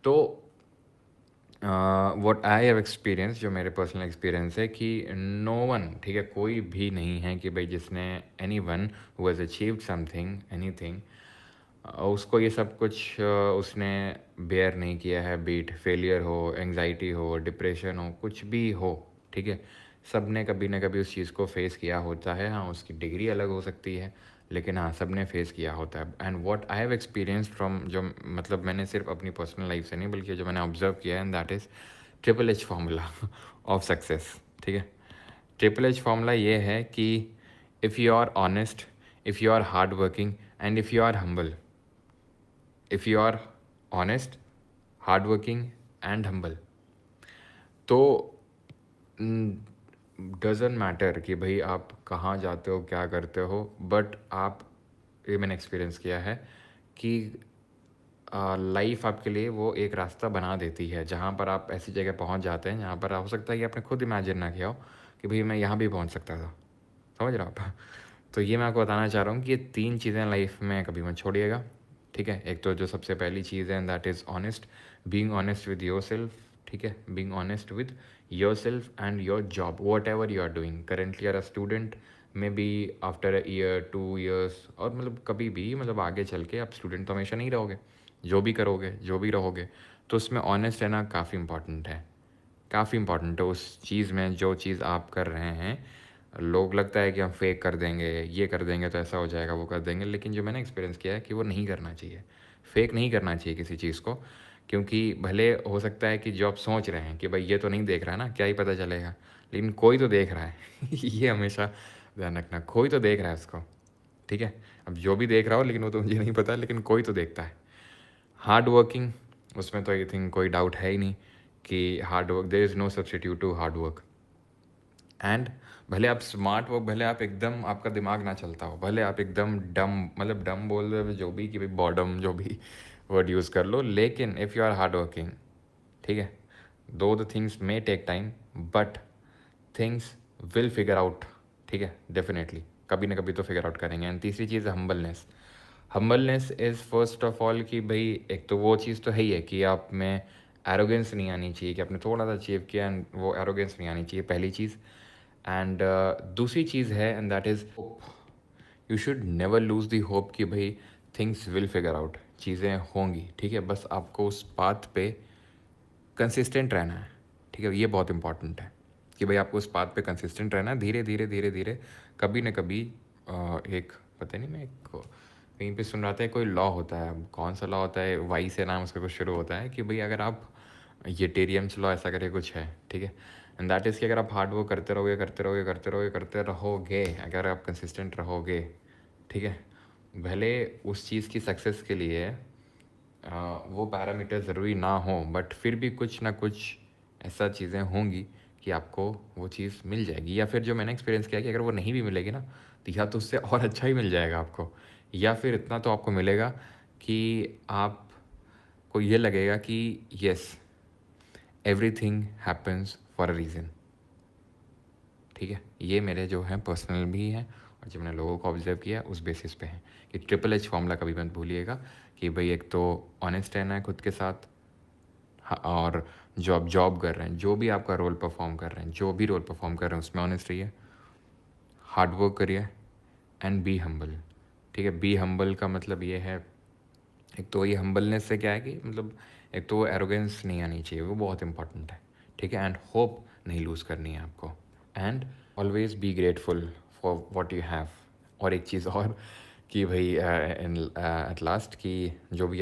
तो what I have experience, जो मेरे पर्सनल एक्सपीरियंस है कि नो वन, ठीक है, कोई भी नहीं है कि भाई जिसने any one who has achieved something anything, उसको ये सब कुछ उसने बेयर नहीं किया है, बीट फेलियर हो, एंग्जाइटी हो, डिप्रेशन हो, कुछ भी हो, ठीक है। सब ने कभी ना कभी उस चीज़ को फेस किया होता है। हाँ, उसकी डिग्री अलग हो सकती है, लेकिन हाँ, सब ने फेस किया होता है। And what I have experience from, जो मतलब मैंने सिर्फ अपनी पर्सनल लाइफ से नहीं बल्कि जो मैंने ऑब्जर्व किया है, and that is triple H formula of success, ठीक है। ट्रिपल एच फार्मूला ये है कि if you are honest, if you are hard working and if you are humble, if you are honest, hard working and humble, तो doesn't matter कि भाई आप कहाँ जाते हो, क्या करते हो, बट आप, ये मैंने एक्सपीरियंस किया है कि लाइफ आपके लिए वो एक रास्ता बना देती है जहाँ पर आप ऐसी जगह पहुँच जाते हैं जहाँ पर हो सकता है कि आपने खुद इमेजिन ना किया हो कि भाई मैं यहाँ भी पहुँच सकता था। समझ रहे हो आप? तो ये मैं आपको बताना चाह रहा हूँ कि ये 3 चीज़ें लाइफ में कभी मत छोड़िएगा, ठीक है। एक तो जो सबसे पहली चीज़ है, and that is honest, being honest with yourself, ठीक है। Being honest with yourself and your job, whatever you are doing currently, are a student, maybe after a year 2 years, और मतलब कभी भी, मतलब आगे चल के आप स्टूडेंट तो हमेशा नहीं रहोगे, जो भी करोगे, जो भी रहोगे, तो उसमें ऑनेस्ट रहना काफ़ी इंपॉर्टेंट है, काफ़ी इंपॉर्टेंट है उस चीज़ में जो चीज़ आप कर रहे हैं। लोग लगता है कि हम फेक कर देंगे, ये कर देंगे तो ऐसा हो जाएगा, वो कर देंगे, लेकिन जो मैंने एक्सपीरियंस किया है कि वो नहीं करना चाहिए। फेक नहीं करना चाहिए किसी चीज़ को, क्योंकि भले हो सकता है कि जो आप सोच रहे हैं कि भाई ये तो नहीं देख रहा है ना, क्या ही पता चलेगा, लेकिन कोई तो देख रहा है ये हमेशा ध्यान रखना, कोई तो देख रहा है उसको, ठीक है। अब जो भी देख रहा हो, लेकिन वो तो मुझे नहीं पता, लेकिन कोई तो देखता है। हार्ड वर्किंग, उसमें तो आई थिंक कोई डाउट है ही नहीं कि hard work, there is no substitute to hard work. And भले आप स्मार्ट वर्क, भले आप एकदम, आपका दिमाग ना चलता हो, भले आप एकदम डम, मतलब डम बोल रहे हो जो भी, कि भाई बॉडम, जो भी वर्ड यूज़ कर लो, लेकिन if you are hard working, ठीक है, though the things may take time, but things will figure out, ठीक है, डेफिनेटली कभी ना कभी तो फिगर आउट करेंगे। एंड तीसरी चीज़ है humbleness. Humbleness is first of all कि भाई एक तो वो चीज़ तो है ही है कि आप में एरोगेंस नहीं आनी चाहिए कि आपने थोड़ा सा अचीव किया, एंड वो एरोगेंस नहीं आनी चाहिए, पहली चीज़। एंड दूसरी चीज़ है, and that is hope. You should never loose the hope कि भाई थिंग्स विल फिगर आउट, चीज़ें होंगी, ठीक है। बस आपको उस पाथ पे कंसिस्टेंट रहना है, ठीक है। ये बहुत इंपॉर्टेंट है कि भाई आपको उस पाथ पे कंसिस्टेंट रहना है, धीरे धीरे धीरे धीरे, कभी ना कभी एक, पता नहीं, मैं एक कहीं पे सुन रहा था, कोई लॉ होता है, अब कौन सा लॉ होता है, वाई से नाम उसका कुछ शुरू होता है, कि भाई अगर आप, ये टेरियम्स लॉ ऐसा करके कुछ है, ठीक है। एंड दैट इज़ कि अगर आप हार्ड वर्क करते रहोगे, करते रहोगे, करते रहोगे, करते रहोगे, अगर आप कंसिस्टेंट रहोगे, ठीक है, भले उस चीज़ की सक्सेस के लिए वो पैरामीटर ज़रूरी ना हो, बट फिर भी कुछ ना कुछ ऐसा चीज़ें होंगी कि आपको वो चीज़ मिल जाएगी। या फिर जो मैंने एक्सपीरियंस किया कि अगर वो नहीं भी मिलेगी ना, तो या तो उससे और अच्छा ही मिल जाएगा आपको, या फिर इतना तो आपको मिलेगा कि आपको ये लगेगा कि yes, everything happens for a reason, ठीक है। ये मेरे जो हैं पर्सनल भी हैं, और जो मैंने लोगों को ऑब्जर्व किया उस बेसिस पे हैं कि ट्रिपल एच फॉर्मूला कभी मत भूलिएगा कि भाई एक तो ऑनेस्ट रहना है खुद के साथ, हाँ, और जो आप जॉब कर रहे हैं, जो भी आपका रोल परफॉर्म कर रहे हैं, जो भी रोल परफॉर्म कर रहे हैं उसमें ऑनेस्ट रहिए, हार्ड वर्क करिए, एंड बी हम्बल, ठीक है। बी हम्बल का मतलब ये है, एक तो ये हम्बलनेस से क्या है कि मतलब एक तो एरोगेंस नहीं आनी चाहिए, वो बहुत इंपॉर्टेंट है, ठीक है। एंड होप नहीं लूज़ करनी है आपको, and always be grateful for what you have. और एक चीज़ और कि भाई एट लास्ट कि जो भी